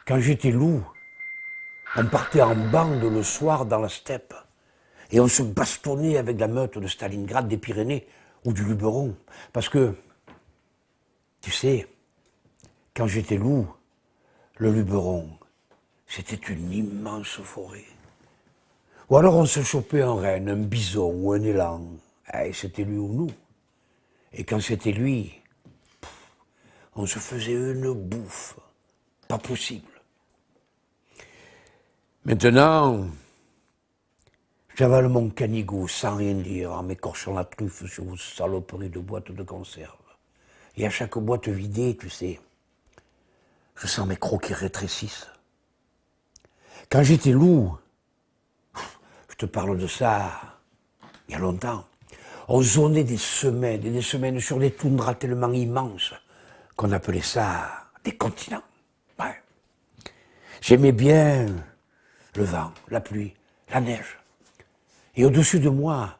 Quand j'étais loup, on partait en bande le soir dans la steppe et on se bastonnait avec la meute de Stalingrad, des Pyrénées ou du Luberon. Parce que, tu sais, quand j'étais loup, le Luberon, c'était une immense forêt. Ou alors on se chopait un renne, un bison ou un élan. Et c'était lui ou nous. Et quand c'était lui, on se faisait une bouffe. Pas possible. Maintenant, j'avale mon canigou sans rien dire, en m'écorchant la truffe sur vos saloperies de boîtes de conserve. Et à chaque boîte vidée, tu sais, je sens mes crocs qui rétrécissent. Quand j'étais loup, je te parle de ça il y a longtemps, on zonait des semaines et des semaines sur des toundras tellement immenses qu'on appelait ça des continents. Ouais. J'aimais bien le vent, la pluie, la neige. Et au-dessus de moi,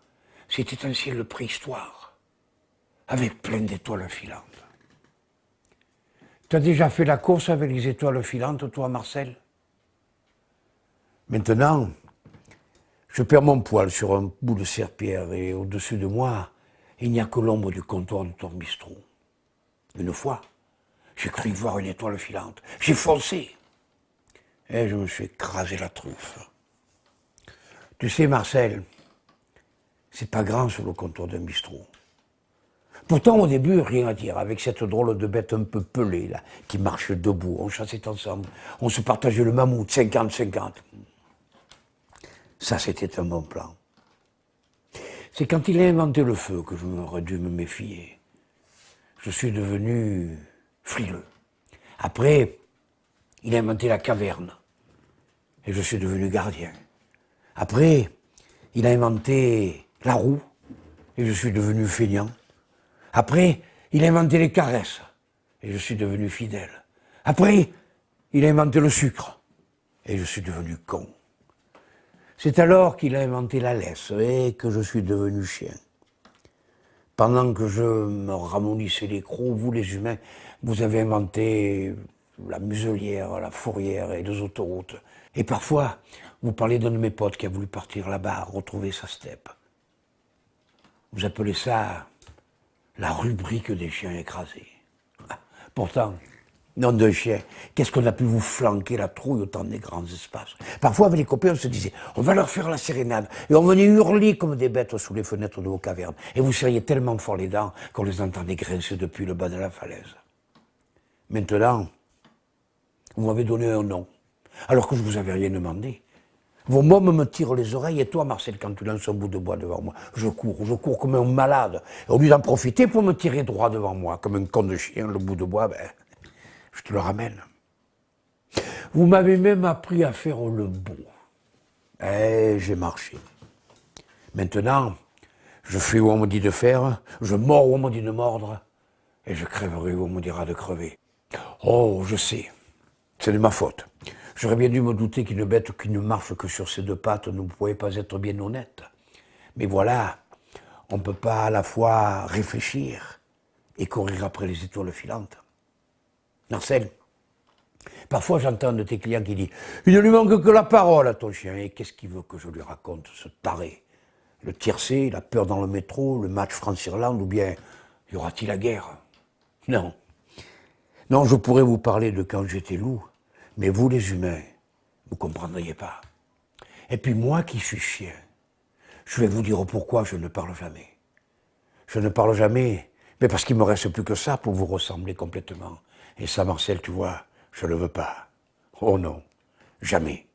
c'était un ciel de préhistoire, avec plein d'étoiles filantes. Tu as déjà fait la course avec les étoiles filantes, toi, Marcel? Maintenant, je perds mon poil sur un bout de serpillère et au-dessus de moi, il n'y a que l'ombre du comptoir de ton bistrot. Une fois, j'ai cru voir une étoile filante. J'ai foncé et je me suis écrasé la truffe. Tu sais, Marcel, c'est pas grand sur le comptoir d'un bistrot. Pourtant, au début, rien à dire, avec cette drôle de bête un peu pelée, là, qui marche debout. On chassait ensemble, on se partageait le mammouth, 50-50. Ça, c'était un bon plan. C'est quand il a inventé le feu que je m'aurais dû me méfier. Je suis devenu frileux. Après, il a inventé la caverne. Et je suis devenu gardien. Après, il a inventé la roue. Et je suis devenu feignant. Après, il a inventé les caresses. Et je suis devenu fidèle. Après, il a inventé le sucre. Et je suis devenu con. C'est alors qu'il a inventé la laisse et que je suis devenu chien. Pendant que je me ramollissais les crocs, vous les humains, vous avez inventé la muselière, la fourrière et les autoroutes. Et parfois, vous parlez d'un de mes potes qui a voulu partir là-bas, retrouver sa steppe. Vous appelez ça la rubrique des chiens écrasés. Pourtant, nom de chien, qu'est-ce qu'on a pu vous flanquer la trouille autant des grands espaces. Parfois, avec les copains, on se disait, on va leur faire la sérénade. Et on venait hurler comme des bêtes sous les fenêtres de vos cavernes. Et vous seriez tellement fort les dents qu'on les entendait grincer depuis le bas de la falaise. Maintenant, vous m'avez donné un nom, alors que je vous avais rien demandé. Vos mômes me tirent les oreilles, et toi, Marcel, quand tu lances un bout de bois devant moi, je cours comme un malade. Et au lieu d'en profiter pour me tirer droit devant moi, comme un con de chien, le bout de bois, je te le ramène. Vous m'avez même appris à faire le beau. Et j'ai marché. Maintenant, je fais où on me dit de faire, je mords où on me dit de mordre, et je crèverai où on me dira de crever. Oh, je sais, c'est de ma faute. J'aurais bien dû me douter qu'une bête qui ne marche que sur ses deux pattes ne pouvait pas être bien honnête. Mais voilà, on ne peut pas à la fois réfléchir et courir après les étoiles filantes. Marcel, parfois j'entends de tes clients qui disent « Il ne lui manque que la parole à ton chien. » Et qu'est-ce qu'il veut que je lui raconte, ce taré? Le tiercé, la peur dans le métro, le match France-Irlande, ou bien y aura-t-il la guerre? Non. Non, je pourrais vous parler de quand j'étais loup, mais vous les humains, vous ne comprendriez pas. Et puis moi qui suis chien, je vais vous dire pourquoi je ne parle jamais. Je ne parle jamais, mais parce qu'il ne me reste plus que ça pour vous ressembler complètement. Et ça, Marcel, tu vois, je ne le veux pas. Oh non, jamais.